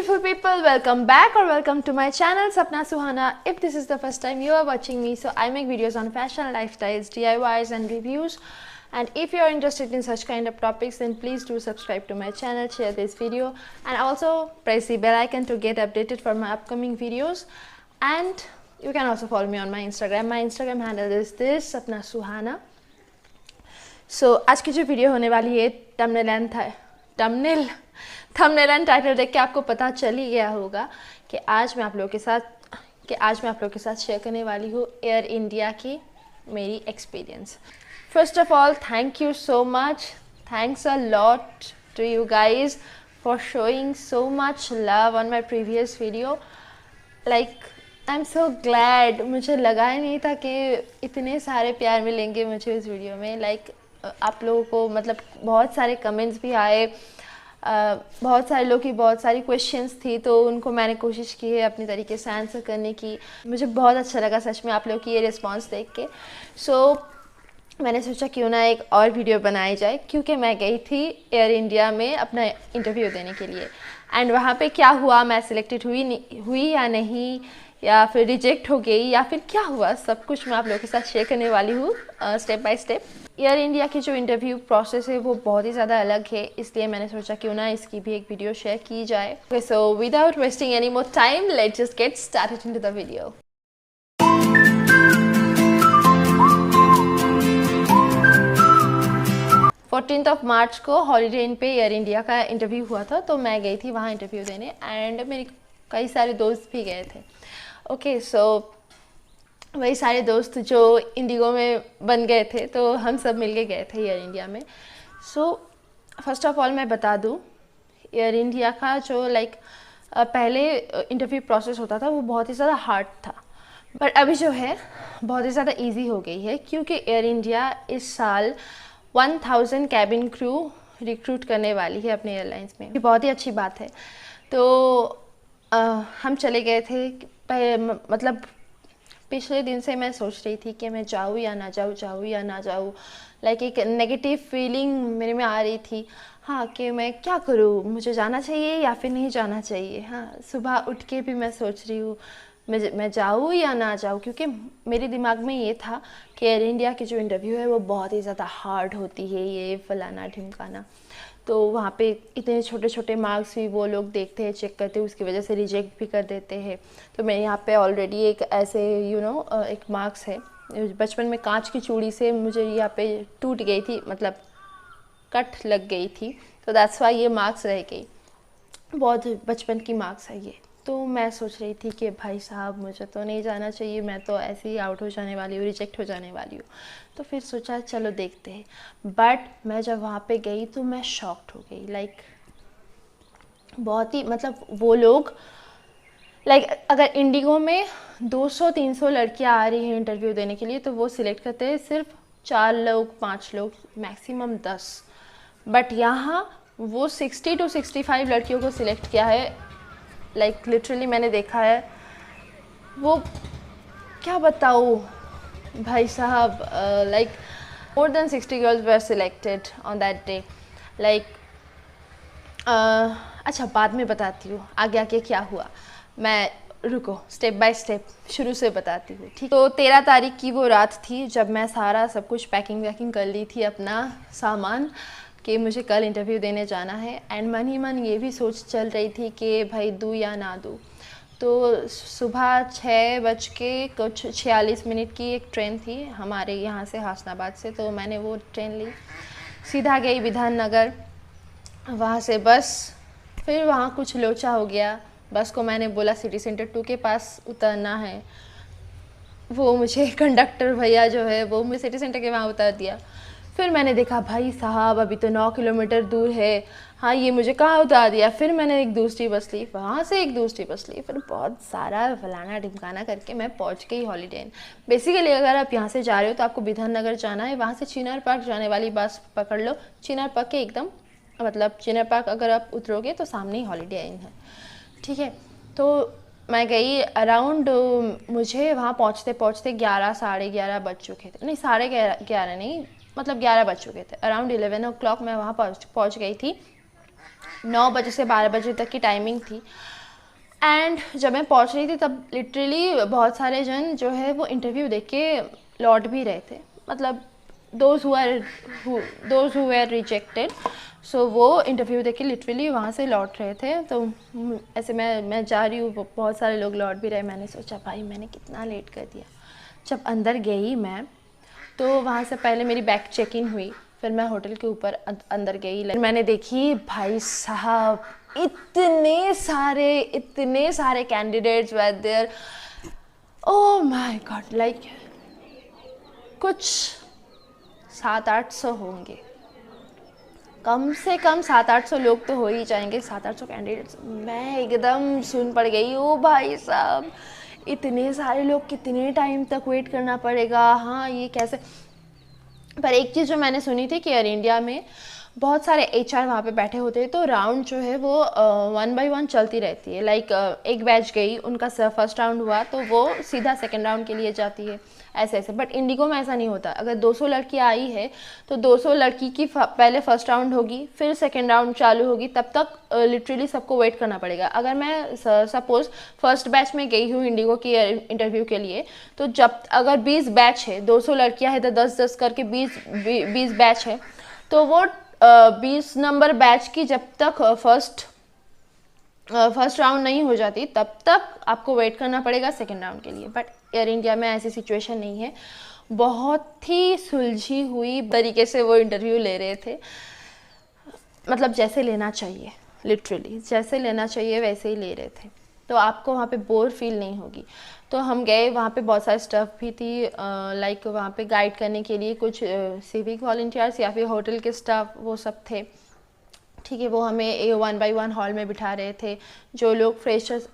beautiful people, welcome back or welcome to my channel Sapna Suhana. If this is the first time you are watching me, so I make videos on fashion, lifestyles, DIYs and reviews. And if you are interested in such kind of topics, then please do subscribe to my channel, share this video and also press the bell icon to get updated for my upcoming videos. And you can also follow me on my Instagram. My Instagram handle is this Sapna Suhana. So आज की जो video होने वाली है thumbnail and title देख के आपको पता चल ही गया होगा कि आज मैं आप लोगों के साथ शेयर करने वाली हूँ एयर इंडिया की मेरी experience. First of all, thank you so much, thanks a lot to you guys for showing so much love on my previous video. Like I am so glad. मुझे लगा ही नहीं था कि इतने सारे प्यार मिलेंगे मुझे इस वीडियो में. लाइक आप लोगों को मतलब बहुत सारे कमेंट्स भी आए, बहुत सारे लोग की बहुत सारी क्वेश्चंस थी, तो उनको मैंने कोशिश की है अपनी तरीके से आंसर करने की. मुझे बहुत अच्छा लगा सच में आप लोग की ये रिस्पांस देख के. सो मैंने सोचा क्यों ना एक और वीडियो बनाई जाए, क्योंकि मैं गई थी एयर इंडिया में अपना इंटरव्यू देने के लिए. एंड वहाँ पे क्या हुआ, मैं सिलेक्टेड हुई या नहीं, या फिर रिजेक्ट हो गई, या फिर क्या हुआ, सब कुछ मैं आप लोगों के साथ शेयर करने वाली हूँ step by step. Air India की जो इंटरव्यू प्रोसेस है वो बहुत ही ज़्यादा अलग है, इसलिए मैंने सोचा क्यों ना इसकी भी एक वीडियो शेयर की जाए. So without wasting any more time, let's just get started into the video. 14 मार्च को हॉलीडे इन पे एयर इंडिया का इंटरव्यू हुआ था, तो मैं गई थी वहाँ इंटरव्यू देने एंड मेरे कई सारे दोस्त भी गए थे. ओके, सो वही सारे दोस्त जो इंडिगो में बन गए थे, तो हम सब मिलके गए थे एयर इंडिया में. सो फर्स्ट ऑफ ऑल मैं बता दूँ, एयर इंडिया का जो पहले इंटरव्यू प्रोसेस होता था वो बहुत ही ज़्यादा हार्ड था, पर अभी जो है बहुत ही ज़्यादा इजी हो गई है, क्योंकि एयर इंडिया इस साल 1000 कैबिन क्रू रिक्रूट करने वाली है अपने एयरलाइंस में. ये बहुत ही अच्छी बात है. तो हम चले गए थे. मतलब पिछले दिन से मैं सोच रही थी कि मैं जाऊँ या ना जाऊँ. लाइक एक नेगेटिव फीलिंग मेरे में आ रही थी, हाँ, कि मैं क्या करूँ, मुझे जाना चाहिए या फिर नहीं जाना चाहिए. हाँ, सुबह उठ के भी मैं सोच रही हूँ मैं जाऊँ या ना जाऊँ, क्योंकि मेरे दिमाग में ये था कि एयर इंडिया की जो इंटरव्यू है वो बहुत ही ज़्यादा हार्ड होती है, ये फलाना ढिमकाना. तो वहाँ पे इतने छोटे छोटे मार्क्स भी वो लोग देखते हैं, चेक करते हैं, उसकी वजह से रिजेक्ट भी कर देते हैं. तो मेरे यहाँ पे ऑलरेडी एक ऐसे एक मार्क्स है. बचपन में कांच की चूड़ी से मुझे यहाँ पे टूट गई थी, मतलब कट लग गई थी, तो दैट्स वाई ये मार्क्स रह गई. बहुत बचपन की मार्क्स है ये. तो मैं सोच रही थी कि भाई साहब मुझे तो नहीं जाना चाहिए, मैं तो ऐसे ही आउट हो जाने वाली हूँ, रिजेक्ट हो जाने वाली हूँ. तो फिर सोचा चलो देखते हैं. बट मैं जब वहाँ पे गई तो मैं शॉक्ड हो गई. लाइक बहुत ही, मतलब वो लोग अगर इंडिगो में 200-300 लड़कियाँ आ रही हैं इंटरव्यू देने के लिए, तो वो सिलेक्ट करते हैं सिर्फ 4 लोग 5 लोग, मैक्सिमम 10. बट यहाँ वो 60 to 65 लड़कियों को सिलेक्ट किया है. लाइक लिटरली मैंने देखा है, वो क्या बताऊँ भाई साहब, like more than 60 girls were selected on that day. Like अच्छा, बाद में बताती हूँ आगे आगे क्या हुआ. मैं रुको, स्टेप बाय स्टेप शुरू से बताती हूँ, ठीक. तो 13 तारीख की वो रात थी जब मैं सारा सब कुछ पैकिंग कर ली थी, अपना सामान, कि मुझे कल इंटरव्यू देने जाना है. एंड मन ही मन ये भी सोच चल रही थी कि भाई दूँ या ना दूँ. तो सुबह 6:46 की एक ट्रेन थी हमारे यहाँ से, हासनाबाद से. तो मैंने वो ट्रेन ली, सीधा गई विधान नगर. वहाँ से बस, फिर वहाँ कुछ लोचा हो गया. बस को मैंने बोला सिटी सेंटर 2 के पास उतरना है. वो मुझे कंडक्टर भैया जो है वो मुझे सिटी सेंटर के वहाँ उतार दिया. फिर मैंने देखा भाई साहब अभी तो 9 किलोमीटर दूर है, हाँ, ये मुझे कहाँ उतार दिया. फिर मैंने एक दूसरी बस ली, वहाँ से एक दूसरी बस ली, फिर बहुत सारा फलाना ढिमकाना करके मैं पहुँच गई हॉलीडे इन. बेसिकली अगर आप यहाँ से जा रहे हो तो आपको विधान नगर जाना है, वहाँ से चिनार पार्क जाने वाली बस पकड़ लो. चिनार पार्क के एकदम, मतलब चिनार पार्क अगर आप उतरोगे तो सामने ही हॉलीडे इन है, ठीक है. तो मैं गई अराउंड, मुझे वहाँ पहुँचते 11 साढ़े 11 बज चुके थे. नहीं, साढ़े 11 नहीं, मतलब 11 बज चुके थे. अराउंड 11 o'clock मैं वहाँ पहुँच गई थी. 9 बजे से 12 बजे तक की टाइमिंग थी। एंड जब मैं पहुंच रही थी तब लिटरली बहुत सारे जन जो है वो इंटरव्यू देख के लौट भी रहे थे, मतलब दोज हु वर रिजेक्टेड, सो वो इंटरव्यू देख के लिटरली वहाँ से लौट रहे थे। तो ऐसे मैं जा रही हूँ, बहुत सारे लोग लौट भी रहे। मैंने सोचा भाई मैंने कितना लेट कर दिया। जब अंदर गई मैं तो वहाँ से पहले मेरी बैग चेक इन हुई, फिर मैं होटल के ऊपर अंदर गई। मैंने देखी भाई साहब इतने सारे candidates were there, oh my god, like कुछ 700-800 होंगे, कम से कम 700-800 लोग तो हो ही जाएंगे, 700-800 कैंडिडेट्स। मैं एकदम सुन पड़ गई, ओ भाई साहब इतने सारे लोग, कितने टाइम तक वेट करना पड़ेगा, हाँ ये कैसे। पर एक चीज़ जो मैंने सुनी थी कि एयर इंडिया में बहुत सारे HR वहाँ पे बैठे होते हैं, तो राउंड जो है वो 1 by 1 चलती रहती है। लाइक एक बैच गई, उनका फर्स्ट राउंड हुआ तो वो सीधा सेकंड राउंड के लिए जाती है, ऐसे। बट इंडिगो में ऐसा नहीं होता। अगर 200 लड़कियाँ आई है तो 200 लड़की की पहले फर्स्ट राउंड होगी, फिर सेकेंड राउंड चालू होगी, तब तक लिटरली सबको वेट करना पड़ेगा। अगर मैं सपोज फर्स्ट बैच में गई हूँ इंडिगो की इंटरव्यू के लिए, तो जब अगर 20 बैच है, 200 लड़कियाँ हैं तो 10-10 करके 20 बैच है, तो वो 20 नंबर बैच की जब तक फर्स्ट राउंड नहीं हो जाती तब तक आपको वेट करना पड़ेगा सेकेंड राउंड के लिए। बट एयर इंडिया में ऐसी सिचुएशन नहीं है, बहुत ही सुलझी हुई तरीके से वो इंटरव्यू ले रहे थे, मतलब जैसे लेना चाहिए, लिटरली जैसे लेना चाहिए वैसे ही ले रहे थे, तो आपको वहाँ पे बोर फील नहीं होगी। तो हम गए, वहाँ पे बहुत सारे स्टाफ भी थी, लाइक वहाँ पे गाइड करने के लिए कुछ सिविक वॉलंटियर्स या फिर होटल के स्टाफ, वो सब थे, ठीक है। वो हमें 1 by 1 हॉल में बिठा रहे थे। जो लोग फ्रेशर्स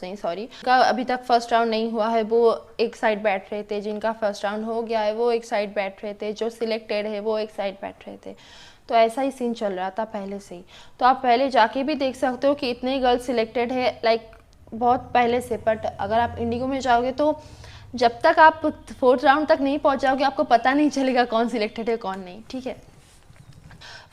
नहीं, सॉरी, का अभी तक फर्स्ट राउंड नहीं हुआ है वो एक साइड बैठ रहे थे, जिनका फर्स्ट राउंड हो गया है वो एक साइड बैठ रहे थे, जो सिलेक्टेड है वो एक साइड बैठ रहे थे। तो ऐसा ही सीन चल रहा था पहले से ही। तो आप पहले जाके भी देख सकते हो कि इतने गर्ल्स सिलेक्टेड है, लाइक बहुत पहले से। बट अगर आप इंडिगो में जाओगे तो जब तक आप 4th राउंड तक नहीं पहुंच जाओगे आपको पता नहीं चलेगा कौन सिलेक्टेड है कौन नहीं, ठीक है।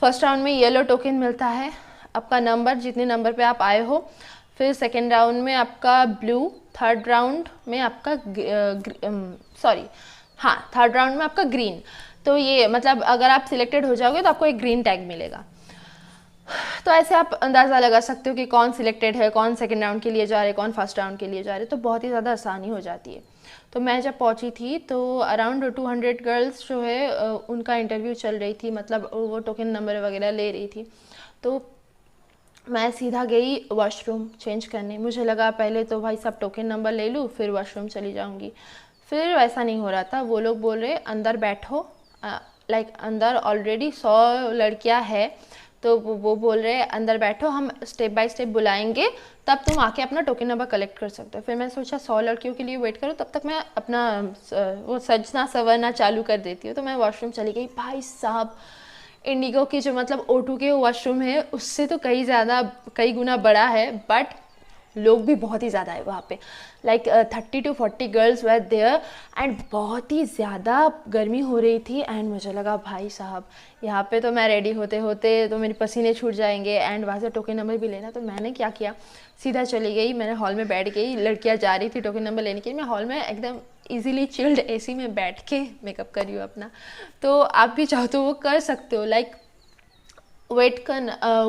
फर्स्ट राउंड में येलो टोकन मिलता है, आपका नंबर, जितने नंबर पे आप आए हो। फिर सेकेंड राउंड में आपका ब्लू, थर्ड राउंड में आपका थर्ड राउंड में आपका ग्रीन। तो ये मतलब अगर आप सिलेक्टेड हो जाओगे तो आपको एक ग्रीन टैग मिलेगा। तो ऐसे आप अंदाज़ा लगा सकते हो कि कौन सिलेक्टेड है, कौन सेकेंड राउंड के लिए जा रहे, कौन फर्स्ट राउंड के लिए जा रहे, तो बहुत ही ज़्यादा आसानी हो जाती है। तो मैं जब पहुंची थी तो अराउंड 200 गर्ल्स जो है उनका इंटरव्यू चल रही थी, मतलब वो टोकन नंबर वगैरह ले रही थी। तो मैं सीधा गई वॉशरूम चेंज करने। मुझे लगा पहले तो भाई सब टोकन नंबर ले लूँ फिर वॉशरूम चली जाऊँगी, फिर वैसा नहीं हो रहा था। वो लोग बोल रहे अंदर बैठो, लाइक अंदर ऑलरेडी 100 लड़कियाँ है, तो वो बोल रहे अंदर बैठो, हम स्टेप बाय स्टेप बुलाएंगे, तब तुम आके अपना टोकन नंबर कलेक्ट कर सकते हो। फिर मैं सोचा 100 लड़कियों के लिए वेट करो, तब तक मैं अपना वो सजना संवरना चालू कर देती हूँ। तो मैं वॉशरूम चली गई। भाई साहब इंडिगो की जो मतलब O2 के वॉशरूम है उससे तो कई गुना बड़ा है, बट लोग भी बहुत ही ज़्यादा है वहाँ पे, like 30 to 40 girls were there, and बहुत ही ज़्यादा गर्मी हो रही थी। एंड मुझे लगा भाई साहब यहाँ पे तो मैं रेडी होते होते तो मेरे पसीने छूट जाएंगे, एंड वहाँ से टोकन नंबर भी लेना। तो मैंने क्या किया, सीधा चली गई, मैंने हॉल में बैठ गई। लड़कियाँ जा रही थी टोकन नंबर लेने के लिए, मैं हॉल में एकदम इजीली चिल्ड AC में बैठ के मेकअप कर रही हूँ अपना। तो आप भी चाहो तो वो कर सकते हो, लाइक वेट कर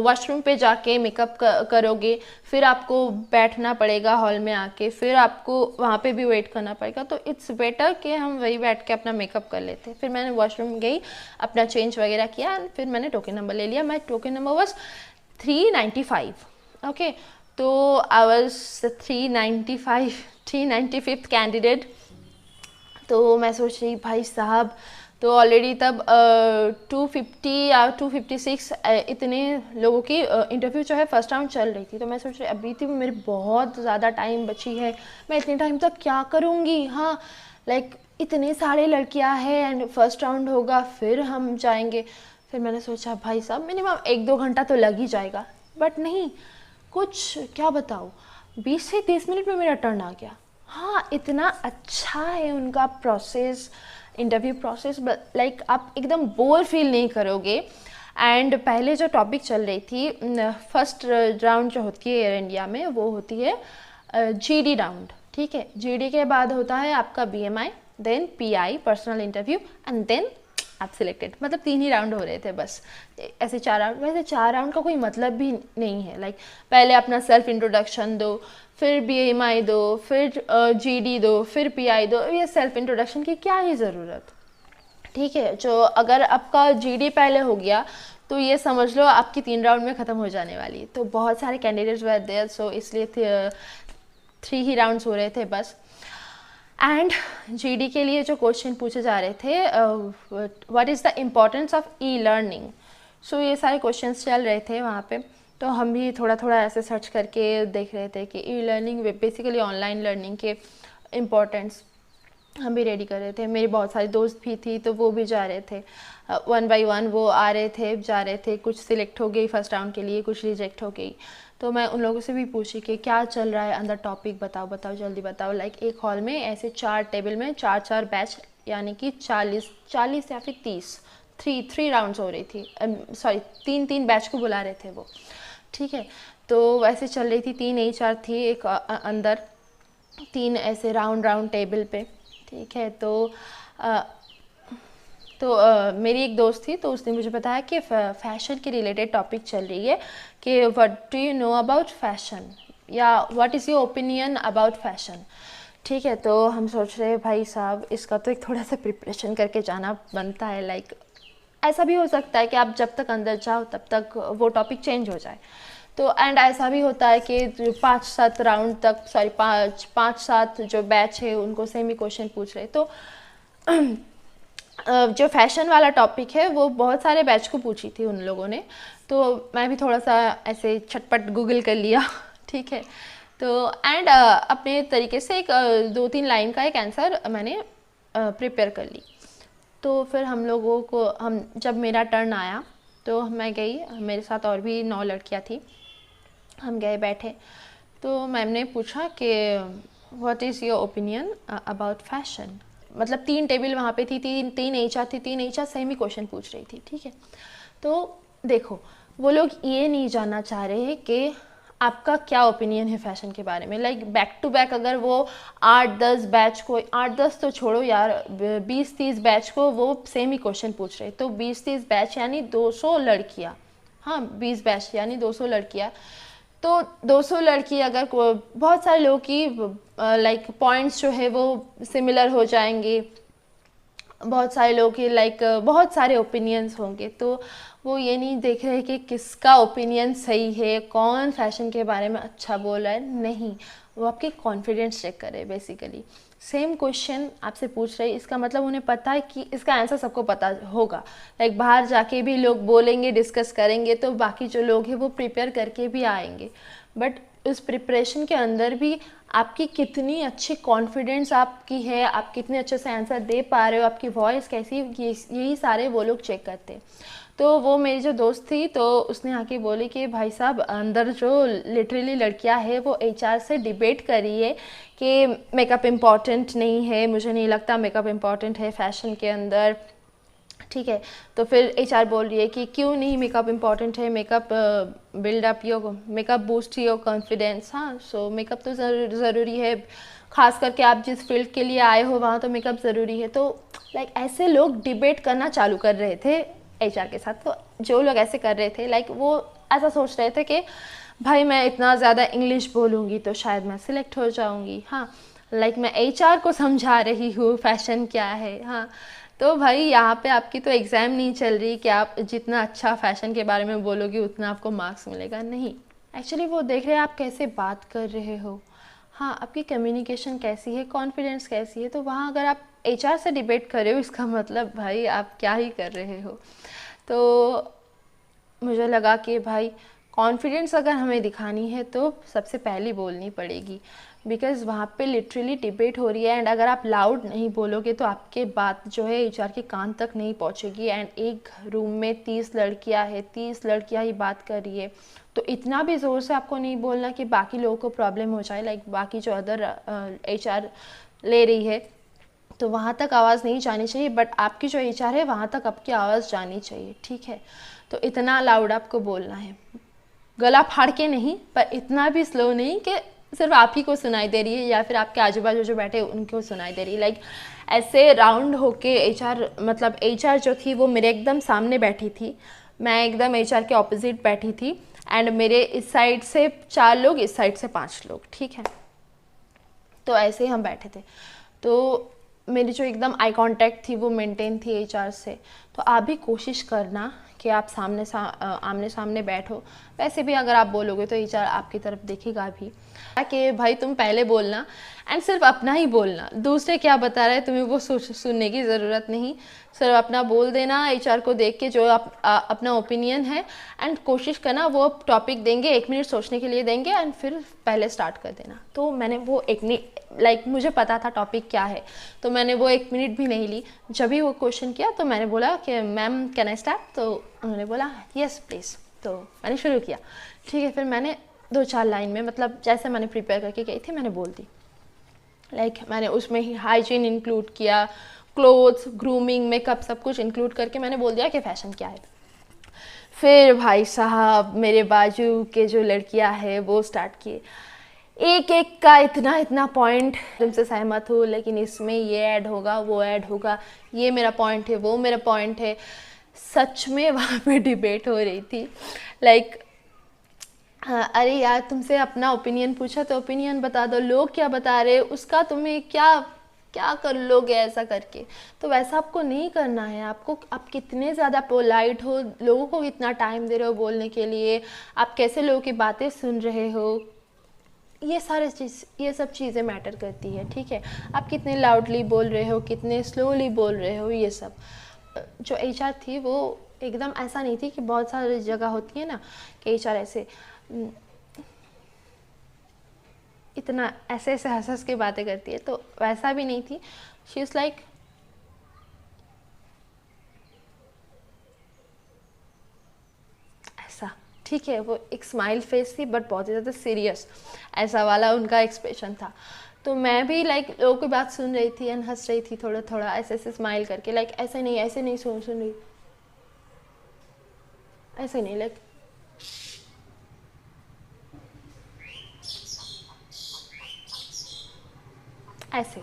वॉशरूम पे जाके मेकअप करोगे, फिर आपको बैठना पड़ेगा हॉल में आके, फिर आपको वहाँ पे भी वेट करना पड़ेगा। तो इट्स बेटर कि हम वही बैठ के अपना मेकअप कर लेते। फिर मैंने वॉशरूम गई, अपना चेंज वगैरह किया, फिर मैंने टोकन नंबर ले लिया। माई टोकन नंबर वॉज 395, ओके। तो आई वॉज 395th कैंडिडेट। तो मैं सोच रही भाई साहब, तो ऑलरेडी तब 250 या 256 इतने लोगों की इंटरव्यू जो है फर्स्ट राउंड चल रही थी। तो मैं सोच रही अभी थी मेरी बहुत ज़्यादा टाइम बची है, मैं इतने टाइम तक क्या करूँगी। हाँ, लाइक इतने सारे लड़कियाँ हैं एंड फर्स्ट राउंड होगा फिर हम जाएंगे। फिर मैंने सोचा भाई साहब मिनिमम 1-2 घंटा तो लग ही जाएगा, बट नहीं, कुछ क्या बताऊँ, 20 से 30 मिनट में मेरा टर्न आ गया। हाँ, इतना अच्छा है उनका प्रोसेस, इंटरव्यू प्रोसेस, लाइक आप एकदम बोर फील नहीं करोगे। एंड पहले जो टॉपिक चल रही थी, फर्स्ट राउंड जो होती है एयर इंडिया में वो होती है जीडी राउंड, ठीक है। जीडी के बाद होता है आपका BMI, then PI personal interview and then आप सिलेक्टेड। मतलब 3 ही राउंड हो रहे थे बस, ऐसे 4 राउंड। वैसे 4 राउंड का कोई मतलब भी नहीं है, लाइक पहले अपना सेल्फ इंट्रोडक्शन दो, फिर बीएमआई दो, फिर जीडी दो, फिर पीआई दो। ये सेल्फ इंट्रोडक्शन की क्या ही ज़रूरत, ठीक है। जो अगर आपका जीडी पहले हो गया तो ये समझ लो आपकी 3 राउंड में ख़त्म हो जाने वाली है। तो बहुत सारे कैंडिडेट्स वर देयर, सो इसलिए 3 ही राउंड्स हो रहे थे बस। एंड जीडी के लिए जो क्वेश्चन पूछे जा रहे थे, what is the importance of e learning, so ये सारे क्वेश्चंस चल रहे थे वहाँ पे। तो हम भी थोड़ा थोड़ा ऐसे सर्च करके देख रहे थे कि e learning basically online learning के इम्पोर्टेंस हम भी रेडी कर रहे थे। मेरी बहुत सारी दोस्त भी थी तो वो भी जा रहे थे, 1 बाय 1 वो आ रहे थे, जा रहे थे। कुछ सिलेक्ट हो गई फर्स्ट राउंड के लिए, कुछ रिजेक्ट हो गई। तो मैं उन लोगों से भी पूछी कि क्या चल रहा है अंदर टॉपिक, बताओ बताओ जल्दी बताओ। लाइक एक हॉल में ऐसे 4 टेबल में 4 बैच, यानी कि 40 या फिर 30, 3 राउंड्स हो रही थी, सॉरी 3 बैच को बुला रहे थे वो, ठीक है। तो वैसे चल रही थी, 3 HR थी एक अंदर, 3 ऐसे राउंड टेबल पे, ठीक है। तो मेरी एक दोस्त थी तो उसने मुझे बताया कि फैशन के रिलेटेड टॉपिक चल रही है कि what do you know about fashion, या what is your opinion about fashion, ठीक है। तो हम सोच रहे हैं भाई साहब इसका तो एक थोड़ा सा प्रिपरेशन करके जाना बनता है। लाइक ऐसा भी हो सकता है कि आप जब तक अंदर जाओ तब तक वो टॉपिक चेंज हो जाए। तो एंड ऐसा भी होता है कि 5-7 राउंड तक, सॉरी 5-7 जो बैच है उनको सेम ही क्वेश्चन पूछ रहे। तो जो फैशन वाला टॉपिक है वो बहुत सारे बैच को पूछी थी उन लोगों ने। तो मैं भी थोड़ा सा ऐसे छटपट गूगल कर लिया, ठीक है। तो एंड अपने तरीके से एक 2-3 लाइन का एक आंसर मैंने प्रिपेयर कर ली। तो फिर हम लोगों को, जब मेरा टर्न आया तो मैं गई, मेरे साथ और भी 9 लड़कियां थी, हम गए बैठे। तो मैम ने पूछा कि what is your opinion about fashion. मतलब 3 टेबल वहाँ पे थी, 3 HR थी, 3 HR सेम ही क्वेश्चन पूछ रही थी, ठीक है। तो देखो वो लोग ये नहीं जानना चाह रहे हैं कि आपका क्या ओपिनियन है फैशन के बारे में। लाइक बैक टू बैक अगर वो 8-10 बैच को, 8-10 तो छोड़ो यार, 20-30 बैच को वो सेम ही क्वेश्चन पूछ रहे। तो 20-30 बैच यानी 200 लड़कियाँ, हाँ 20 बैच यानी 200 लड़कियाँ। तो 200 लड़की अगर बहुत सारे लोगों की लाइक पॉइंट्स जो है वो सिमिलर हो जाएंगे, बहुत सारे लोगों के लाइक बहुत सारे ओपिनियंस होंगे। तो वो ये नहीं देख रहे कि किसका ओपिनियन सही है, कौन फैशन के बारे में अच्छा बोल रहा है, नहीं, वो आपके कॉन्फिडेंस चेक करे बेसिकली। सेम क्वेश्चन आपसे पूछ रहे, इसका मतलब उन्हें पता है कि इसका आंसर सबको पता होगा। लाइक बाहर जाके भी लोग बोलेंगे, डिस्कस करेंगे, तो बाकी जो लोग हैं वो प्रिपेयर करके भी आएंगे। बट उस प्रिपरेशन के अंदर भी आपकी कितनी अच्छी कॉन्फिडेंस आपकी है, आप कितने अच्छे से आंसर दे पा रहे हो, आपकी वॉइस कैसी, यही सारे वो लोग चेक करते हैं। तो वो मेरी जो दोस्त थी तो उसने आके बोली कि भाई साहब अंदर जो लिटरली लड़कियां हैं वो HR से डिबेट कर रही है कि मेकअप इम्पॉर्टेंट नहीं है, मुझे नहीं लगता मेकअप इम्पॉर्टेंट है फैशन के अंदर, ठीक है। तो फिर HR बोल रही है कि क्यों नहीं मेकअप इम्पॉर्टेंट है, makeup build up your, makeup boost your confidence. हाँ, सो मेकअप तो ज़रूरी है, खास करके आप जिस फील्ड के लिए आए हो वहाँ तो मेकअप ज़रूरी है। तो लाइक ऐसे लोग डिबेट करना चालू कर रहे थे HR के साथ। तो जो लोग ऐसे कर रहे थे लाइक वो ऐसा सोच रहे थे कि भाई मैं इतना ज़्यादा इंग्लिश बोलूँगी तो शायद मैं सिलेक्ट हो जाऊँगी। हाँ, लाइक मैं HR को समझा रही हूँ फैशन क्या है। हाँ, तो भाई यहाँ पे आपकी तो एग्ज़ाम नहीं चल रही कि आप जितना अच्छा फ़ैशन के बारे में बोलोगे उतना आपको मार्क्स मिलेगा, नहीं। एक्चुअली वो देख रहे हैं आप कैसे बात कर रहे हो, हाँ आपकी कम्युनिकेशन कैसी है, कॉन्फिडेंस कैसी है। तो वहाँ अगर आप HR से डिबेट कर रहे हो इसका मतलब भाई आप क्या ही कर रहे हो। तो मुझे लगा कि भाई कॉन्फिडेंस अगर हमें दिखानी है तो सबसे पहले बोलनी पड़ेगी, बिकॉज़ वहाँ पे लिटरली डिबेट हो रही है। एंड अगर आप लाउड नहीं बोलोगे तो आपके बात जो है HR के कान तक नहीं पहुँचेगी। एंड एक रूम में 30 लड़कियाँ हैं, 30 लड़कियाँ ही बात कर रही है, तो इतना भी ज़ोर से आपको नहीं बोलना कि बाकी लोगों को प्रॉब्लम हो जाए। लाइक बाकी जो अदर HR ले रही है तो वहाँ तक आवाज़ नहीं जानी चाहिए, बट आपकी जो एचआर है वहाँ तक आपकी आवाज़ जानी चाहिए, ठीक है। तो इतना लाउड आपको बोलना है, गला फाड़ के नहीं, पर इतना भी स्लो नहीं कि सिर्फ आप ही को सुनाई दे रही है या फिर आपके आजू बाजू जो बैठे उनको सुनाई दे रही है। लाइक ऐसे राउंड होके एचआर, मतलब एचआर जो थी वो मेरे एकदम सामने बैठी थी, मैं एकदम एचआर के ऑपोजिट बैठी थी, एंड मेरे इस साइड से 4 लोग, इस साइड से 5 लोग, ठीक है। तो ऐसे ही हम बैठे थे। तो मेरी जो एकदम आई कांटेक्ट थी वो मेंटेन थी एचआर से। तो आप भी कोशिश करना कि आप आमने सामने बैठो। वैसे भी अगर आप बोलोगे तो एचआर आपकी तरफ देखेगा भी कि भाई तुम पहले बोलना, एंड सिर्फ अपना ही बोलना, दूसरे क्या बता रहे हैं तुम्हें वो सुनने की ज़रूरत नहीं। सिर्फ अपना बोल देना एचआर को देख के, जो अपना ओपिनियन है, एंड कोशिश करना वो टॉपिक देंगे 1 मिनट सोचने के लिए देंगे, एंड फिर पहले स्टार्ट कर देना। तो मैंने वो 1 मिनट, लाइक मुझे पता था टॉपिक क्या है, तो मैंने वो 1 मिनट भी नहीं ली। जब भी वो क्वेश्चन किया तो मैंने बोला कि मैम कैन आई स्टार्ट, तो उन्होंने बोला यस प्लीज़। तो मैंने शुरू किया, ठीक है। फिर मैंने 2-4 लाइन में, मतलब जैसे मैंने प्रिपेयर करके गई थी मैंने बोल दी। लाइक मैंने उसमें ही हाइजीन इंक्लूड किया, क्लोथ्स, ग्रूमिंग, मेकअप, सब कुछ इंक्लूड करके मैंने बोल दिया कि फ़ैशन क्या है। फिर भाई साहब मेरे बाजू के जो लड़कियां हैं वो स्टार्ट किए, एक एक का इतना पॉइंट, तुमसे सहमत हूँ लेकिन इसमें ये ऐड होगा, वो ऐड होगा, ये मेरा पॉइंट है, वो मेरा पॉइंट है। सच में वहाँ पे डिबेट हो रही थी। लाइक अरे यार तुमसे अपना ओपिनियन पूछा तो ओपिनियन बता दो, लोग क्या बता रहे उसका तुम्हें क्या कर लोगे ऐसा करके। तो वैसा आपको नहीं करना है। आपको, आप कितने ज़्यादा पोलाइट हो, लोगों को कितना टाइम दे रहे हो बोलने के लिए, आप कैसे लोगों की बातें सुन रहे हो, ये सब चीज़ें मैटर करती है, ठीक है। आप कितने लाउडली बोल रहे हो, कितने स्लोली बोल रहे हो, ये सब। जो एचआर थी वो एकदम ऐसा नहीं थी कि बहुत सारी जगह होती है ना कि एचआर ऐसे इतना ऐसे हंस के बातें करती है, तो वैसा भी नहीं थी। शी इज़ लाइक ऐसा, ठीक है। वो एक स्माइल फेस थी बट बहुत ही ज़्यादा सीरियस, ऐसा वाला उनका एक्सप्रेशन था। तो मैं भी लाइक लोगों की बात सुन रही थी एंड हंस रही थी, थोड़ा थोड़ा ऐसे स्माइल करके, लाइक ऐसे नहीं सुन रही, ऐसे नहीं, लाइक ऐसे,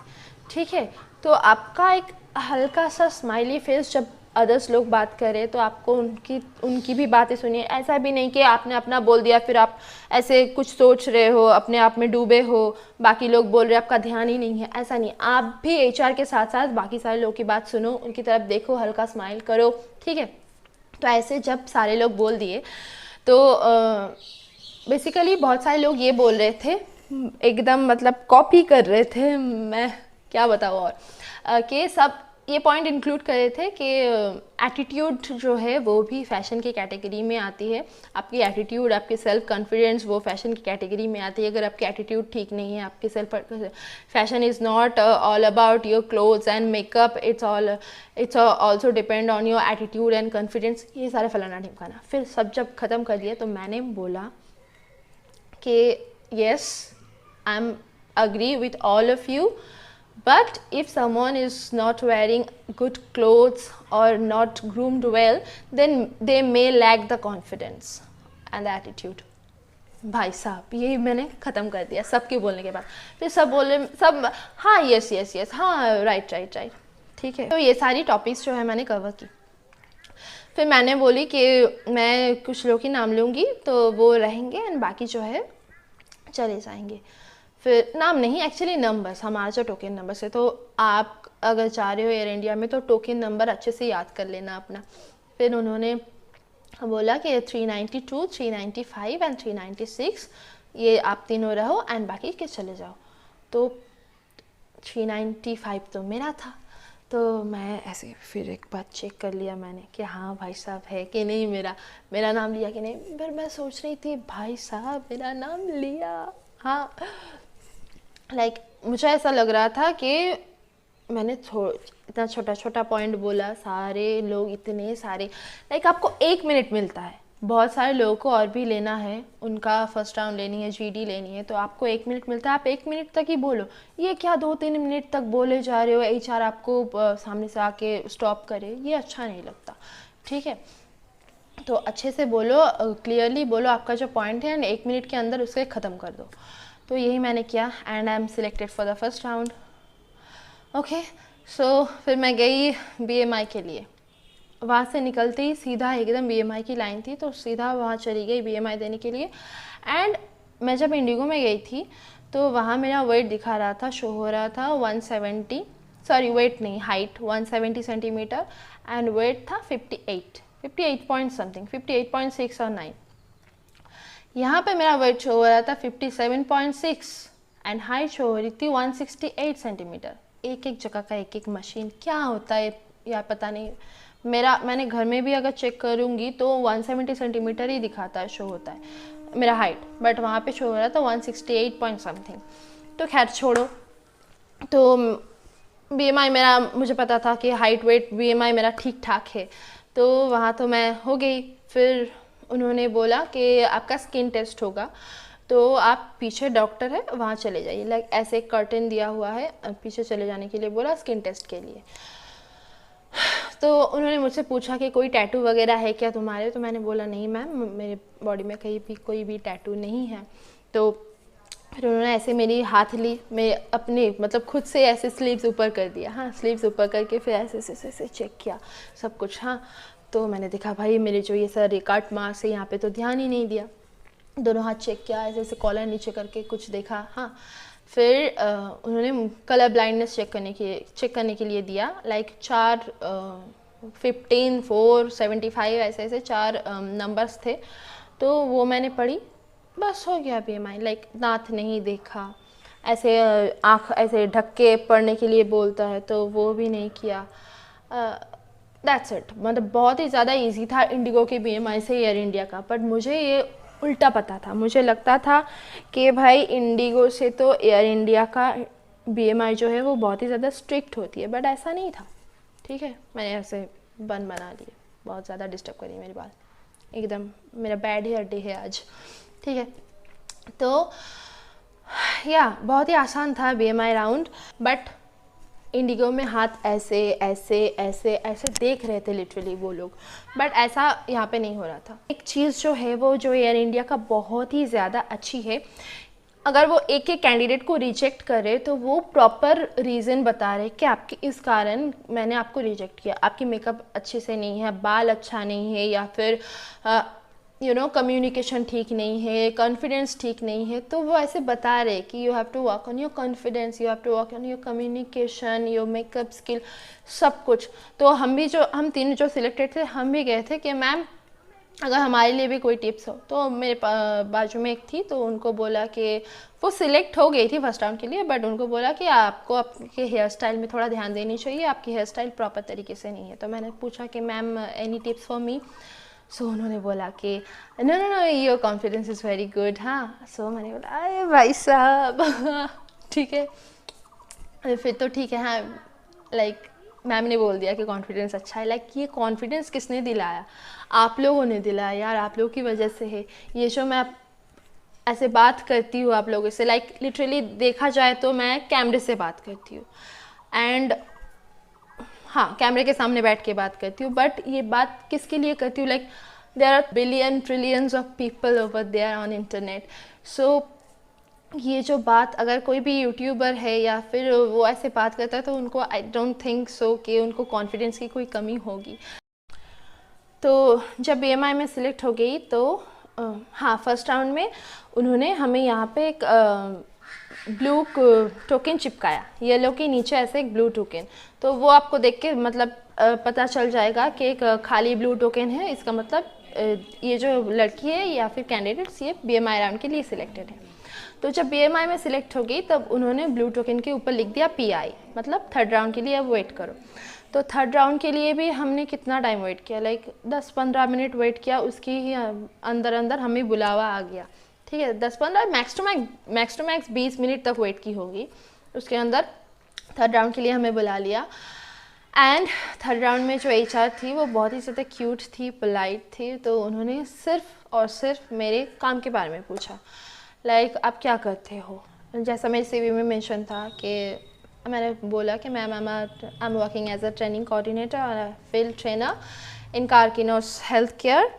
ठीक है। तो आपका एक हल्का सा स्माइली फेस, जब अदर्स लोग बात करें तो आपको उनकी भी बातें सुनिए। ऐसा भी नहीं कि आपने अपना बोल दिया फिर आप ऐसे कुछ सोच रहे हो, अपने आप में डूबे हो, बाकी लोग बोल रहे हैं आपका ध्यान ही नहीं है, ऐसा नहीं। आप भी एचआर के साथ साथ बाकी सारे लोगों की बात सुनो, उनकी तरफ देखो, हल्का स्माइल करो, ठीक है। तो ऐसे जब सारे लोग बोल दिए तो बेसिकली बहुत सारे लोग ये बोल रहे थे, एकदम मतलब कॉपी कर रहे थे, मैं क्या बताऊँ, और कि सब ये पॉइंट इंक्लूड कर रहे थे कि एटीट्यूड जो है वो भी फैशन की कैटेगरी में आती है। आपकी एटीट्यूड, आपकी सेल्फ कॉन्फिडेंस वो फैशन की कैटेगरी में आती है। अगर आपकी एटीट्यूड ठीक नहीं है, आपकी fashion is not all about your clothes and makeup, it's also depend on your attitude and confidence, ये सारे फलाना ढिमकाना। फिर सब जब ख़त्म कर दिया तो मैंने बोला कि yes, I'm agree with all of you, but if someone is not wearing good clothes or not groomed well, then they may lack the confidence and the attitude. भाई साहब यही मैंने ख़त्म कर दिया सबके बोलने के बाद। फिर सब बोले, सब हाँ यस हाँ राइट, ठीक है। तो ये सारी टॉपिक्स जो है मैंने कवर की। फिर मैंने बोली कि मैं कुछ लोग ही नाम लूँगी तो वो रहेंगे एंड बाकी जो है चले जाएंगे। फिर नाम नहीं, एक्चुअली नंबर्स, हमारा जो टोकन नंबर्स है, तो आप अगर चाह रहे हो एयर इंडिया में तो टोकन नंबर अच्छे से याद कर लेना अपना। फिर उन्होंने बोला कि 392, 395 एंड 396 ये आप तीनों रहो एंड बाकी के चले जाओ। तो 395 तो मेरा था, तो मैं ऐसे फिर एक बार चेक कर लिया मैंने कि हाँ भाई साहब है कि नहीं, मेरा नाम लिया कि नहीं। फिर मैं सोच रही थी भाई साहब मेरा नाम लिया, हाँ। लाइक मुझे ऐसा लग रहा था कि मैंने इतना छोटा पॉइंट बोला, सारे लोग इतने सारे, लाइक आपको 1 मिनट मिलता है, बहुत सारे लोगों को और भी लेना है, उनका फर्स्ट राउंड लेनी है, जीडी लेनी है, तो आपको 1 मिनट मिलता है, आप 1 मिनट तक ही बोलो। ये क्या 2-3 मिनट तक बोले जा रहे हो, एचआर आपको सामने से आके स्टॉप करे, ये अच्छा नहीं लगता, ठीक है। तो अच्छे से बोलो, क्लियरली बोलो आपका जो पॉइंट है, एंड 1 मिनट के अंदर उसे ख़त्म कर दो। तो यही मैंने किया and I am selected for the first round. Okay, so फिर मैं गई बीएमआई के लिए। वहाँ से निकलते ही सीधा एकदम बीएमआई की लाइन थी, तो सीधा वहाँ चली गई बीएमआई देने के लिए। एंड मैं जब इंडिगो में गई थी तो वहाँ मेरा वेट दिखा रहा था, शो हो रहा था 170, सॉरी वेट नहीं, हाइट 170 सेंटीमीटर, एंड वेट था 58 पॉइंट समथिंग, 58.6 और 9। यहाँ पे मेरा वेट शो हो रहा था 57.6 एंड हाइट शो हो रही थी 168 सेंटीमीटर। एक एक जगह का एक एक मशीन, क्या होता है यार पता नहीं। मैंने घर में भी अगर चेक करूँगी तो 170 सेंटीमीटर ही दिखाता है, शो होता है मेरा हाइट, बट वहाँ पे शो हो रहा था 168 पॉइंट समथिंग। तो खैर छोड़ो, तो बीएमआई मेरा, मुझे पता था कि हाइट वेट बीएमआई मेरा ठीक ठाक है, तो वहाँ तो मैं हो गई। फिर उन्होंने बोला कि आपका स्किन टेस्ट होगा, तो आप पीछे डॉक्टर है वहाँ चले जाइए, लाइक ऐसे कर्टन दिया हुआ है, पीछे चले जाने के लिए बोला स्किन टेस्ट के लिए। तो उन्होंने मुझसे पूछा कि कोई टैटू वगैरह है क्या तुम्हारे, तो मैंने बोला नहीं मैम, मेरे बॉडी में कहीं भी कोई भी टैटू नहीं है। तो फिर उन्होंने ऐसे मेरी हाथ ली, मैं अपने मतलब खुद से ऐसे स्लीव्स ऊपर कर दिया, हाँ स्लीव्स ऊपर करके फिर ऐसे चेक किया सब कुछ, हाँ। तो मैंने देखा भाई मेरे जो ये सारे कट मार्क्स है यहाँ पे तो ध्यान ही नहीं दिया, दोनों हाथ चेक किया, ऐसे कॉलर नीचे करके कुछ देखा, हाँ। फिर उन्होंने कलर ब्लाइंडनेस चेक करने के लिए दिया, लाइक 15, 4, 75 ऐसे 4 नंबर्स थे, तो वो मैंने पढ़ी, बस हो गया बीएमआई। लाइक दांत नहीं देखा, ऐसे आँख ऐसे ढक के पढ़ने के लिए बोलता है तो वो भी नहीं किया, दैट्स इट। मतलब बहुत ही ज़्यादा इजी था इंडिगो के बीएमआई से एयर इंडिया का, बट मुझे ये उल्टा पता था, मुझे लगता था कि भाई इंडिगो से तो एयर इंडिया का बीएमआई जो है वो बहुत ही ज़्यादा स्ट्रिक्ट होती है, बट ऐसा नहीं था, ठीक है। मैंने ऐसे बना लिए, बहुत ज़्यादा डिस्टर्ब करी मेरी बात, एकदम मेरा बैड हेयर डे है आज, ठीक है। तो या बहुत ही आसान था बीएमआई राउंड, बट इंडिगो में हाथ ऐसे ऐसे ऐसे ऐसे देख रहे थे लिटरली वो लोग, बट ऐसा यहाँ पे नहीं हो रहा था। एक चीज़ जो है वो जो एयर इंडिया का बहुत ही ज़्यादा अच्छी है, अगर वो एक एक कैंडिडेट को रिजेक्ट करे तो वो प्रॉपर रीज़न बता रहे कि आपके इस कारण मैंने आपको रिजेक्ट किया, आपकी मेकअप अच्छे से नहीं है, बाल अच्छा नहीं है, या फिर कम्युनिकेशन ठीक नहीं है, कॉन्फिडेंस ठीक नहीं है, तो वो ऐसे बता रहे कि you have to work on your confidence, you have to work on your communication, your makeup skill, सब कुछ। तो हम तीन जो सिलेक्टेड थे, हम भी गए थे कि मैम अगर हमारे लिए भी कोई टिप्स हो। तो मेरे बाजू में एक थी, तो उनको बोला कि वो सिलेक्ट हो गई थी फर्स्ट राउंड के लिए, बट उनको बोला कि आपको आपके हेयर स्टाइल में थोड़ा ध्यान देनी चाहिए, आपकी हेयर स्टाइल प्रॉपर तरीके से नहीं है। तो मैंने पूछा कि ma'am any tips for me. So उन्होंने बोला कि no no no your confidence is very good. हाँ, सो मैंने बोला अरे भाई साहब ठीक है, फिर तो ठीक है। हाँ, लाइक मैम ने बोल दिया कि कॉन्फिडेंस अच्छा है। लाइक ये कॉन्फिडेंस किसने दिलाया? आप लोगों ने दिलाया यार, आप लोगों की वजह से है ये जो मैं ऐसे बात करती हूँ आप लोगों से। लाइक लिटरली देखा जाए तो मैं कैमरे से बात करती हूँ, एंड हाँ कैमरे के सामने बैठ के बात करती हूँ, बट ये बात किसके लिए करती हूँ? Like there are billion trillions of people over there on internet. So ये जो बात अगर कोई भी यूट्यूबर है या फिर वो ऐसे बात करता है तो उनको आई डोंट थिंक सो कि उनको कॉन्फिडेंस की कोई कमी होगी। तो जब बीएमआई में सिलेक्ट हो गई तो हाँ फर्स्ट राउंड में उन्होंने हमें यहाँ पे एक ब्लू टोकन चिपकाया, येलो के नीचे ऐसे एक ब्लू टोकन। तो वो आपको देख के मतलब पता चल जाएगा कि एक खाली ब्लू टोकन है, इसका मतलब ये जो लड़की है या फिर कैंडिडेट्स ये बीएमआई राउंड के लिए सिलेक्टेड है। तो जब बीएमआई में सिलेक्ट हो गई तब उन्होंने ब्लू टोकन के ऊपर लिख दिया पीआई, मतलब थर्ड राउंड के लिए अब वेट करो। तो थर्ड राउंड के लिए भी हमने कितना टाइम वेट किया? लाइक 10-15 मिनट वेट किया, उसकी ही अंदर अंदर हमें बुलावा आ गया। ठीक है, 10-15 मैक्स टू मैक्स 20 मिनट तक वेट की होगी। उसके अंदर थर्ड राउंड के लिए हमें बुला लिया। एंड थर्ड राउंड में जो एचआर थी वो बहुत ही ज़्यादा क्यूट थी, पोलाइट थी, तो उन्होंने सिर्फ और सिर्फ मेरे काम के बारे में पूछा, लाइक आप क्या करते हो। जैसा मेरे सीवी में मेंशन था कि मैंने बोला कि ma'am I am working as a training coordinator और field trainer in Karkinos health care.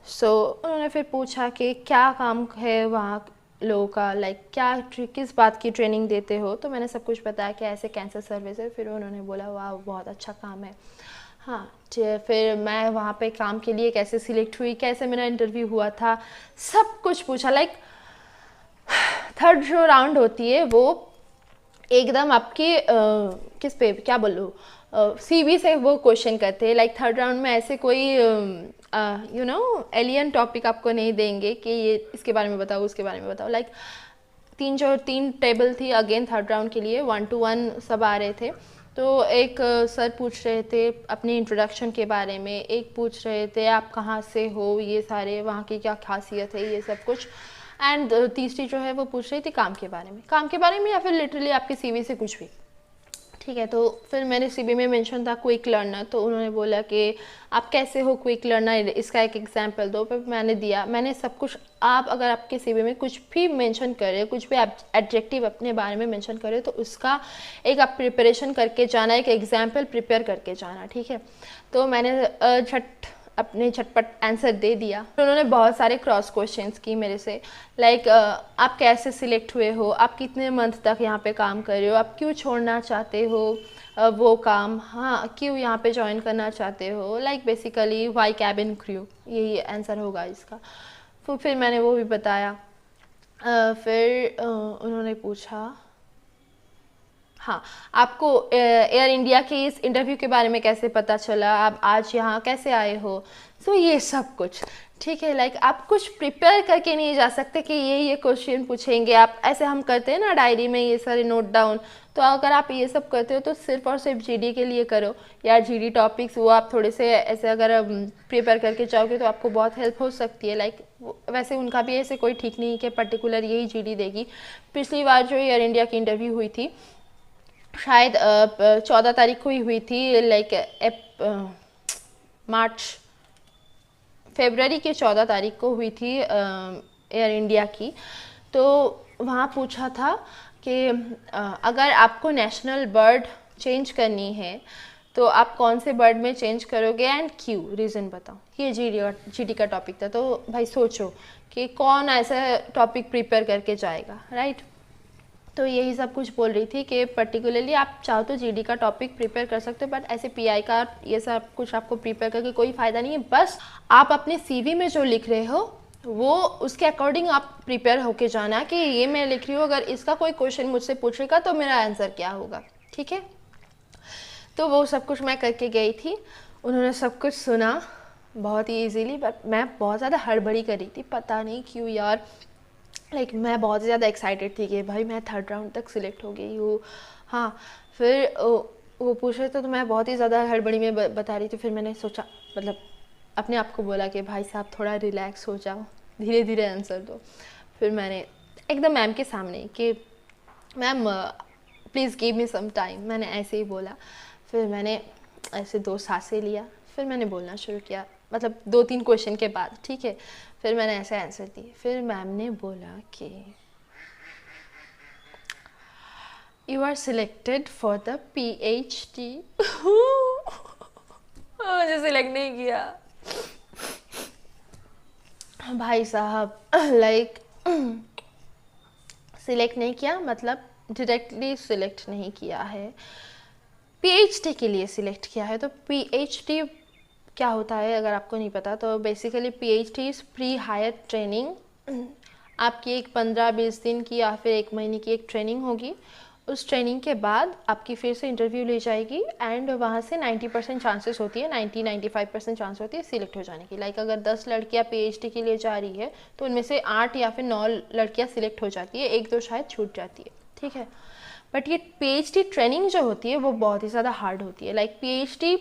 So उन्होंने फिर पूछा कि क्या काम है वहाँ लोगों का, लाइक क्या किस बात की ट्रेनिंग देते हो, तो मैंने सब कुछ बताया कि ऐसे कैंसर सर्विस है। फिर उन्होंने बोला वाह बहुत अच्छा काम है। हाँ, फिर मैं वहाँ पे काम के लिए कैसे सिलेक्ट हुई, कैसे मेरा इंटरव्यू हुआ था, सब कुछ पूछा। लाइक थर्ड जो राउंड होती है वो एकदम आपकी किस पे क्या बोलूँ सीवी से वो क्वेश्चन करते हैं। लाइक थर्ड राउंड में ऐसे कोई एलियन टॉपिक आपको नहीं देंगे कि ये इसके बारे में बताओ उसके बारे में बताओ। लाइक तीन टेबल थी अगेन थर्ड राउंड के लिए, 1 to 1 सब आ रहे थे। तो एक सर पूछ रहे थे अपने इंट्रोडक्शन के बारे में, एक पूछ रहे थे आप कहाँ से हो, ये सारे वहाँ की क्या खासियत है, ये सब कुछ। एंड तीसरी जो है वो पूछ रही थी काम के बारे में या फिर लिटरली आपके सीवी से कुछ भी। ठीक है, तो फिर मेरे सीवी में मेंशन था क्विक लर्नर, तो उन्होंने बोला कि आप कैसे हो क्विक लर्नर, इसका एक एग्जांपल दो। फिर मैंने दिया, मैंने सब कुछ। आप अगर आपके सीवी में कुछ भी मेंशन करें, कुछ भी आप एडजेक्टिव अपने बारे में मेंशन करें, तो उसका एक आप प्रिपरेशन करके जाना, एक एग्जाम्पल प्रिपेयर करके जाना। ठीक है, तो मैंने अपने झटपट आंसर दे दिया। उन्होंने बहुत सारे क्रॉस क्वेश्चंस की मेरे से, लाइक आप कैसे सिलेक्ट हुए हो, आप कितने मंथ तक यहाँ पे काम कर रहे हो, आप क्यों छोड़ना चाहते हो वो काम, हाँ क्यों यहाँ पे ज्वाइन करना चाहते हो, like basically why cabin crew, यही आंसर होगा इसका। तो फिर मैंने वो भी बताया। फिर उन्होंने पूछा हाँ आपको एयर इंडिया के इस इंटरव्यू के बारे में कैसे पता चला, आप आज यहाँ कैसे आए हो। सो ये सब कुछ। ठीक है, लाइक आप कुछ प्रिपेयर करके नहीं जा सकते कि ये क्वेश्चन पूछेंगे, आप ऐसे हम करते हैं ना डायरी में ये सारे नोट डाउन। तो अगर आप ये सब करते हो तो सिर्फ और सिर्फ जीडी के लिए करो, या जीडी टॉपिक्स वो आप थोड़े से ऐसे अगर प्रिपेयर करके जाओगे तो आपको बहुत हेल्प हो सकती है। लाइक वैसे उनका भी ऐसे कोई ठीक नहीं कि पर्टिकुलर यही जीडी देगी। पिछली बार जो एयर इंडिया की इंटरव्यू हुई थी शायद 14 तारीख को ही हुई थी, लाइक फरवरी के 14 तारीख को हुई थी एयर इंडिया की। तो वहाँ पूछा था कि अगर आपको नेशनल बर्ड चेंज करनी है तो आप कौन से बर्ड में चेंज करोगे एंड क्यों, रीज़न बताओ। ये जीडी का टॉपिक था। तो भाई सोचो कि कौन ऐसा टॉपिक प्रिपेयर करके जाएगा, राइट। तो यही सब कुछ बोल रही थी कि पर्टिकुलरली आप चाहो तो जीडी का टॉपिक प्रिपेयर कर सकते हो, बट ऐसे पीआई का ये सब कुछ आपको प्रिपेयर करके कोई फ़ायदा नहीं है। बस आप अपने सीवी में जो लिख रहे हो वो उसके अकॉर्डिंग आप प्रिपेयर होके जाना कि ये मैं लिख रही हूँ, अगर इसका कोई क्वेश्चन मुझसे पूछेगा तो मेरा आंसर क्या होगा। ठीक है, तो वो सब कुछ मैं करके गई थी। उन्होंने सब कुछ सुना बहुत ही ईजीली, बट मैं बहुत ज़्यादा हड़बड़ी कर रही थी, पता नहीं क्यों यार। लाइक मैं बहुत ज़्यादा एक्साइटेड थी कि भाई मैं थर्ड राउंड तक सिलेक्ट हो गई हूँ। हाँ, फिर वो पूछ रहे थे तो मैं बहुत ही ज़्यादा हड़बड़ी में बता रही थी। फिर मैंने सोचा, मतलब अपने आप को बोला कि भाई साहब थोड़ा रिलैक्स हो जाओ, धीरे धीरे आंसर दो। फिर मैंने एकदम मैम के सामने कि ma'am please give me some time, मैंने ऐसे ही बोला। फिर मैंने ऐसे 2 सांसें लिया, फिर मैंने बोलना शुरू किया, मतलब 2-3 क्वेश्चन के बाद। ठीक है, फिर मैंने ऐसे आंसर दिए। फिर मैम ने बोला कि you are selected for the PhD। मुझे सिलेक्ट नहीं किया भाई साहब, लाइक सिलेक्ट नहीं किया, मतलब डायरेक्टली सिलेक्ट नहीं किया है, PhD के लिए सिलेक्ट किया है। तो PhD क्या होता है अगर आपको नहीं पता, तो basically PhD is pre hire training. आपकी एक 15-20 दिन की या फिर 1 महीने की एक ट्रेनिंग होगी। उस ट्रेनिंग के बाद आपकी फिर से इंटरव्यू ली जाएगी एंड वहाँ से 90% चांसेस होती है, 90-95% चांस होती है सिलेक्ट हो जाने की। लाइक अगर 10 लड़कियाँ PhD के लिए जा रही है तो उनमें से 8 या फिर 9 लड़कियाँ सिलेक्ट हो जाती है, 1-2 शायद छूट जाती है। ठीक है, बट ये PhD ट्रेनिंग जो होती है वो बहुत ही ज़्यादा हार्ड होती है। लाइक PhD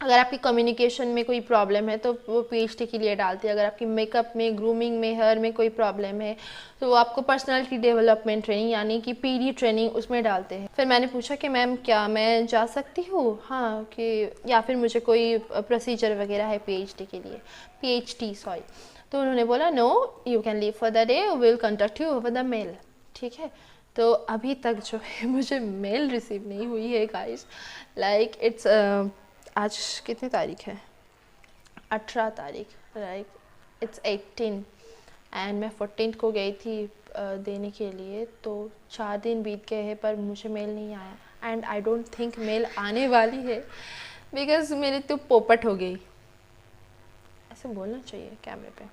अगर आपकी कम्युनिकेशन में कोई प्रॉब्लम है तो वो पीएचडी के लिए डालते हैं। अगर आपकी मेकअप में, ग्रूमिंग में, हेयर में कोई प्रॉब्लम है तो वो आपको पर्सनालिटी डेवलपमेंट ट्रेनिंग यानी कि पीडी ट्रेनिंग उसमें डालते हैं। फिर मैंने पूछा कि मैम क्या मैं जा सकती हूँ, हाँ कि या फिर मुझे कोई प्रोसीजर वगैरह है पीएचडी के लिए, पीएचडी सॉरी। तो उन्होंने बोला no you can leave for the day, will contact you over the mail. ठीक है, तो अभी तक जो है मुझे मेल रिसीव नहीं हुई है गाइस। लाइक इट्स आज कितनी तारीख है, 18 तारीख, लाइक इट्स 18 एंड मैं 14 को गई थी देने के लिए, तो 4 दिन बीत गए हैं पर मुझे मेल नहीं आया and I don't think mail आने वाली है बिकॉज मेरी तो पोपट हो गई, ऐसे बोलना चाहिए कैमरे पे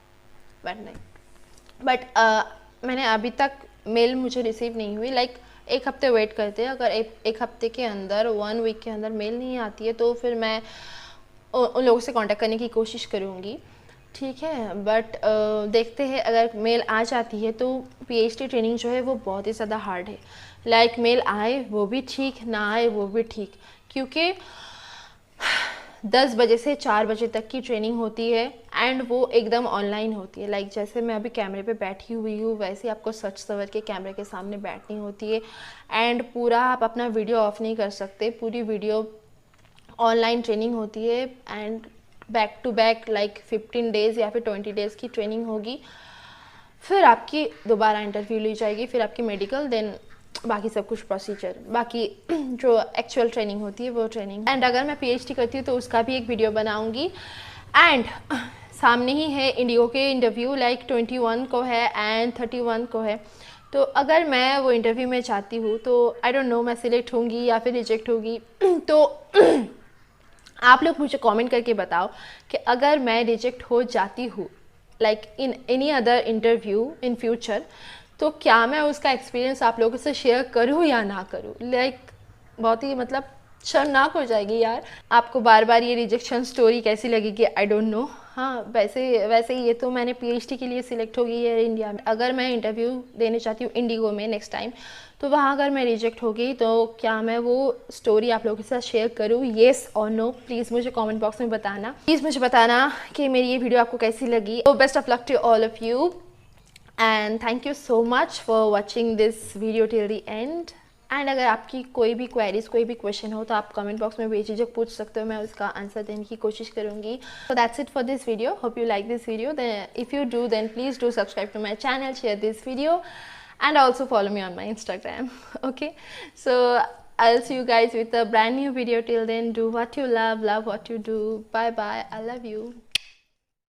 बट नहीं। बट मैंने अभी तक मेल मुझे रिसीव नहीं हुई। लाइक एक हफ्ते वेट करते हैं, अगर एक हफ्ते के अंदर 1 वीक के अंदर मेल नहीं आती है तो फिर मैं उन लोगों से कांटेक्ट करने की कोशिश करूँगी। ठीक है, बट देखते हैं अगर मेल आ जाती है तो पीएचडी ट्रेनिंग जो है वो बहुत ही ज़्यादा हार्ड है। लाइक मेल आए वो भी ठीक, ना आए वो भी ठीक, क्योंकि 10 बजे से 4 बजे तक की ट्रेनिंग होती है एंड वो एकदम ऑनलाइन होती है। लाइक जैसे मैं अभी कैमरे पे बैठी हुई हूँ वैसे आपको सच सवर के कैमरे के सामने बैठनी होती है एंड पूरा आप अपना वीडियो ऑफ नहीं कर सकते, पूरी वीडियो ऑनलाइन ट्रेनिंग होती है and back to back like 15 days या फिर 20 डेज़ की ट्रेनिंग होगी। फिर आपकी दोबारा इंटरव्यू ली जाएगी, फिर आपकी मेडिकल, देन बाकी सब कुछ प्रोसीजर, बाकी जो एक्चुअल ट्रेनिंग होती है वो ट्रेनिंग। एंड अगर मैं पीएचडी करती हूँ तो उसका भी एक वीडियो बनाऊँगी। एंड सामने ही है इंडिगो के इंटरव्यू, लाइक 21 को है एंड 31 को है। तो अगर मैं वो इंटरव्यू में जाती हूँ तो आई डोंट नो मैं सिलेक्ट होंगी या फिर रिजेक्ट होगी। तो आप लोग मुझे कमेंट करके बताओ कि अगर मैं रिजेक्ट हो जाती हूँ like in any other interview in future, तो क्या मैं उसका एक्सपीरियंस आप लोगों से शेयर करूँ या ना करूँ। लाइक बहुत ही मतलब शर्मनाक हो जाएगी यार। आपको बार बार ये रिजेक्शन स्टोरी कैसी लगेगी आई डोंट नो। हाँ वैसे ये तो मैंने पीएचडी के लिए सिलेक्ट होगी एयर इंडिया में। अगर मैं इंटरव्यू देने चाहती हूँ इंडिगो में नेक्स्ट टाइम, तो वहाँ अगर मैं रिजेक्ट हो गई तो क्या मैं वो स्टोरी आप लोगों के साथ शेयर करूँ, येस और नो? प्लीज़ मुझे कमेंट बॉक्स में बताना, प्लीज़ मुझे बताना कि मेरी ये वीडियो आपको कैसी लगी। तो best of luck to all of you and thank you so much for watching this video till the end. And अगर आपकी कोई भी क्वेरीज, कोई भी क्वेश्चन हो तो आप कमेंट बॉक्स में बेझिझक पूछ सकते हो, मैं उसका आंसर देने की कोशिश करूँगी। So that's it for this video. Hope you like this video. Then if you do, then please do subscribe to my channel, share this video, and also follow me on my Instagram. Okay, so I'll see you guys with a brand new video. Till then, do what you love what you do. Bye bye. I love you.